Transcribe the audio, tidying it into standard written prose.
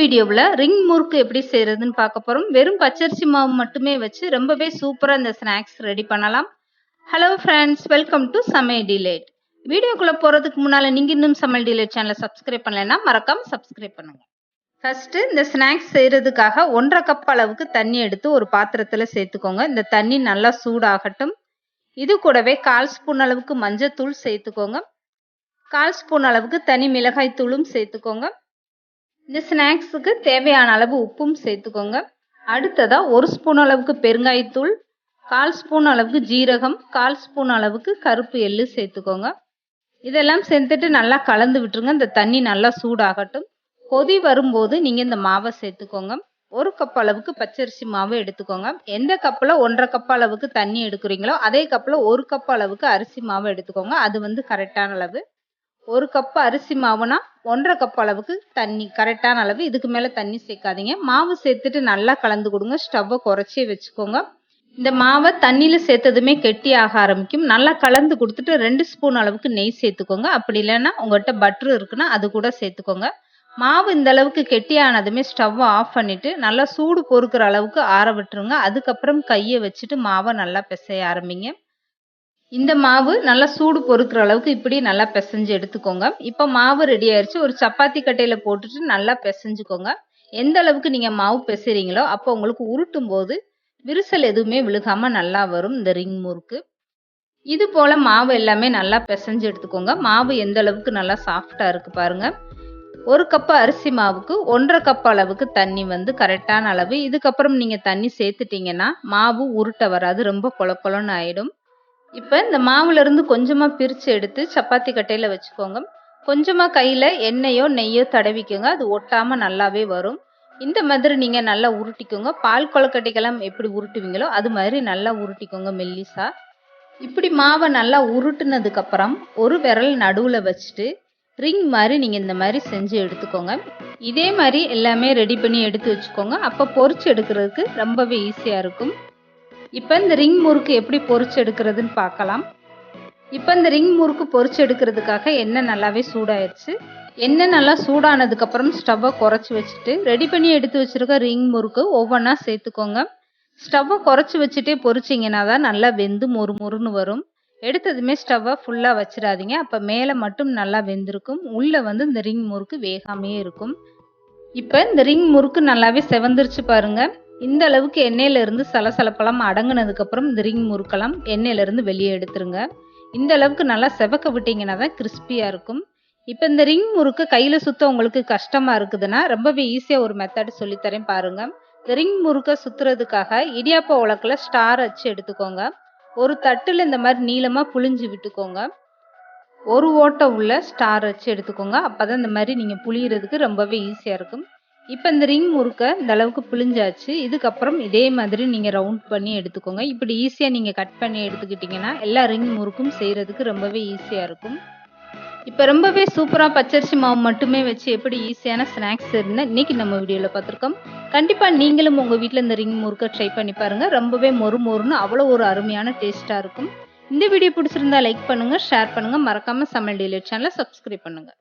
வீடியோவில் ரிங் முறுக்கு எப்படி செய்யறதுன்னு பார்க்க போறோம். வெறும் பச்சரிசி மாவு மட்டுமே வச்சு ரொம்பவே சூப்பரா இந்த ஸ்நாக்ஸ் ரெடி பண்ணலாம். ஹலோ ஃப்ரெண்ட்ஸ், வெல்கம் டு சமையல் டிலேட். வீடியோக்குள்ள போறதுக்கு முன்னால நீங்க இன்னும் சமையல் டிலேட் சேனலை சப்ஸ்கிரைப் பண்ணலைன்னா மறக்காம சப்ஸ்கிரைப் பண்ணுங்க. ஃபர்ஸ்ட் இந்த ஸ்நாக்ஸ் செய்யறதுக்காக 1.5 கப் அளவுக்கு தண்ணி எடுத்து ஒரு பாத்திரத்துல சேர்த்துக்கோங்க. இந்த தண்ணி நல்லா சூடாகட்டும். இது கூடவே 1/4 ஸ்பூன் அளவுக்கு மஞ்சத்தூள் சேர்த்துக்கோங்க. 1/4 ஸ்பூன் அளவுக்கு தனி மிளகாய் தூளும் சேர்த்துக்கோங்க. இந்த ஸ்நாக்ஸுக்கு தேவையான அளவு உப்பும் சேர்த்துக்கோங்க. அடுத்ததா 1 ஸ்பூன் அளவுக்கு பெருங்காயத்தூள், 1/4 ஸ்பூன் அளவுக்கு ஜீரகம், 1/4 ஸ்பூன் அளவுக்கு கருப்பு எள்ளு சேர்த்துக்கோங்க. இதெல்லாம் சேர்த்துட்டு நல்லா கலந்து விட்டுருங்க. இந்த தண்ணி நல்லா சூடாகட்டும். கொதி வரும்போது நீங்க இந்த மாவை சேர்த்துக்கோங்க. 1 கப் அளவுக்கு பச்சரிசி மாவு எடுத்துக்கோங்க. எந்த கப்பில் 1.5 கப் அளவுக்கு தண்ணி எடுக்கிறீங்களோ அதே கப்பில் 1 கப் அளவுக்கு அரிசி மாவு எடுத்துக்கோங்க. அது கரெக்டான அளவு. 1 கப் அரிசி மாவுனா 1.5 கப் அளவுக்கு தண்ணி கரெக்டான அளவு. இதுக்கு மேல தண்ணி சேர்க்காதீங்க. மாவு சேர்த்துட்டு நல்லா கலந்து கொடுங்க. ஸ்டவ்வை குறைச்சே வச்சுக்கோங்க. இந்த மாவை தண்ணியில சேர்த்ததுமே கெட்டி ஆக ஆரம்பிக்கும். நல்லா கலந்து கொடுத்துட்டு 2 ஸ்பூன் அளவுக்கு நெய் சேர்த்துக்கோங்க. அப்படி இல்லைன்னா உங்கள்கிட்ட பட்டர் இருக்குன்னா அது கூட சேர்த்துக்கோங்க. மாவு இந்த அளவுக்கு கெட்டியானதுமே ஸ்டவ்வை ஆஃப் பண்ணிட்டு நல்லா சூடு பொறுக்கிற அளவுக்கு ஆற விட்டுருங்க. அதுக்கப்புறம் கையை வச்சுட்டு மாவை நல்லா பிசைய ஆரம்பிங்க. இந்த மாவு நல்லா சூடு பொறுக்கிற அளவுக்கு இப்படி நல்லா பிசைஞ்சு எடுத்துக்கோங்க. இப்போ மாவு ரெடி ஆயிடுச்சு. ஒரு சப்பாத்தி கட்டையில போட்டுட்டு நல்லா பிசைஞ்சுக்கோங்க. எந்த அளவுக்கு நீங்க மாவு பிசைறீங்களோ அப்போ உங்களுக்கு உருட்டும் போது விரிசல் எதுவுமே விழுகாம நல்லா வரும் இந்த ரிங் முறுக்கு. இது போல மாவு எல்லாமே நல்லா பிசைஞ்சு எடுத்துக்கோங்க. மாவு எந்த அளவுக்கு நல்லா சாஃப்டா இருக்கு பாருங்க. 1 கப் அரிசி மாவுக்கு 1.5 கப் அளவுக்கு தண்ணி கரெக்டான அளவு. இதுக்கப்புறம் நீங்க தண்ணி சேர்த்துட்டீங்கன்னா மாவு உருட்ட வராது, ரொம்ப கொல கொலன்னு ஆயிடும். இப்போ இந்த மாவுல இருந்து கொஞ்சமா பிரிச்சு எடுத்து சப்பாத்தி கட்டையில வச்சுக்கோங்க. கொஞ்சமா கையில எண்ணெயோ நெய்யோ தடவிக்கோங்க. அது ஒட்டாம நல்லாவே வரும். இந்த மாதிரி நீங்க நல்லா உருட்டிக்கோங்க. பால் கொழுக்கட்டைக்கெல்லாம் எப்படி உருட்டுவீங்களோ அது மாதிரி நல்லா உருட்டிக்கோங்க மெல்லிசா. இப்படி மாவை நல்லா உருட்டுனதுக்கு அப்புறம் ஒரு விரல் நடுவுல வச்சுட்டு ரிங் மாதிரி நீங்க இந்த மாதிரி செஞ்சு எடுத்துக்கோங்க. இதே மாதிரி எல்லாமே ரெடி பண்ணி எடுத்து வச்சுக்கோங்க. அப்போ பொரிச்சு எடுக்கிறதுக்கு ரொம்பவே ஈஸியா இருக்கும். இப்போ இந்த ரிங் முறுக்கு எப்படி பொரிச்சு எடுக்கிறதுன்னு பார்க்கலாம். இப்போ இந்த ரிங் முறுக்கு பொரிச்சு எடுக்கிறதுக்காக எண்ணெய் நல்லாவே சூடாயிருச்சு. எண்ணெய் நல்லா சூடானதுக்கு அப்புறம் ஸ்டவ்வை குறைச்சி வச்சுட்டு ரெடி பண்ணி எடுத்து வச்சிருக்க ரிங் முறுக்கு ஒவ்வொன்றா சேர்த்துக்கோங்க. ஸ்டவ்வை குறைச்சி வச்சுட்டே பொரிச்சிங்கன்னா தான் நல்லா வெந்து மொறு மொறுன்னு வரும். எடுத்ததுமே ஸ்டவ்வை ஃபுல்லாக வச்சிடாதீங்க. அப்போ மேலே மட்டும் நல்லா வெந்திருக்கும். உள்ளே இந்த ரிங் முறுக்கு வேகாமையே இருக்கும். இப்போ இந்த ரிங் முறுக்கு நல்லாவே செவந்துருச்சு பாருங்க. இந்த அளவுக்கு எண்ணெயில இருந்து சலசலப்பெல்லாம் அடங்குனதுக்கு அப்புறம் இந்த ரிங் முறுக்கெல்லாம் எண்ணெயில இருந்து வெளியே எடுத்துருங்க. இந்த அளவுக்கு நல்லா செவக்க விட்டீங்கன்னா தான் கிறிஸ்பியா இருக்கும். இப்போ இந்த ரிங் முறுக்கு கையில சுத்த உங்களுக்கு கஷ்டமா இருக்குதுன்னா ரொம்பவே ஈஸியா ஒரு மெத்தட் சொல்லித்தரேன் பாருங்க. இந்த ரிங் முறுக்கை சுத்துறதுக்காக இடியாப்ப உலக்குல ஸ்டார் வச்சு எடுத்துக்கோங்க. ஒரு தட்டுல இந்த மாதிரி நீளமா புழிஞ்சு விட்டுக்கோங்க. ஒரு ஓட்டை உள்ள ஸ்டார் வச்சு எடுத்துக்கோங்க. அப்பதான் இந்த மாதிரி நீங்க புளியறதுக்கு ரொம்பவே ஈஸியா இருக்கும். இப்போ இந்த ரிங் முறுக்க இந்த அளவுக்கு புளிஞ்சாச்சு. இதுக்கப்புறம் இதே மாதிரி நீங்க ரவுண்ட் பண்ணி எடுத்துக்கோங்க. இப்படி ஈஸியா நீங்க கட் பண்ணி எடுத்துக்கிட்டீங்கன்னா எல்லா ரிங் முறுக்கும் செய்யறதுக்கு ரொம்பவே ஈஸியா இருக்கும். இப்போ ரொம்பவே சூப்பரா பச்சரிசி மாவு மட்டுமே வச்சு எப்படி ஈஸியான ஸ்நாக்ஸ் இருந்தா இன்னைக்கு நம்ம வீடியோல பார்த்துருக்கோம். கண்டிப்பா நீங்களும் உங்க வீட்டில் இந்த ரிங் முறுக்க ட்ரை பண்ணி பாருங்க. ரொம்பவே மொறு மொறுன்னு அவ்வளோ ஒரு அருமையான டேஸ்டா இருக்கும். இந்த வீடியோ பிடிச்சிருந்தா லைக் பண்ணுங்க, ஷேர் பண்ணுங்க, மறக்காம சமையல் டிலேட் சேனலை சப்ஸ்கிரைப் பண்ணுங்க.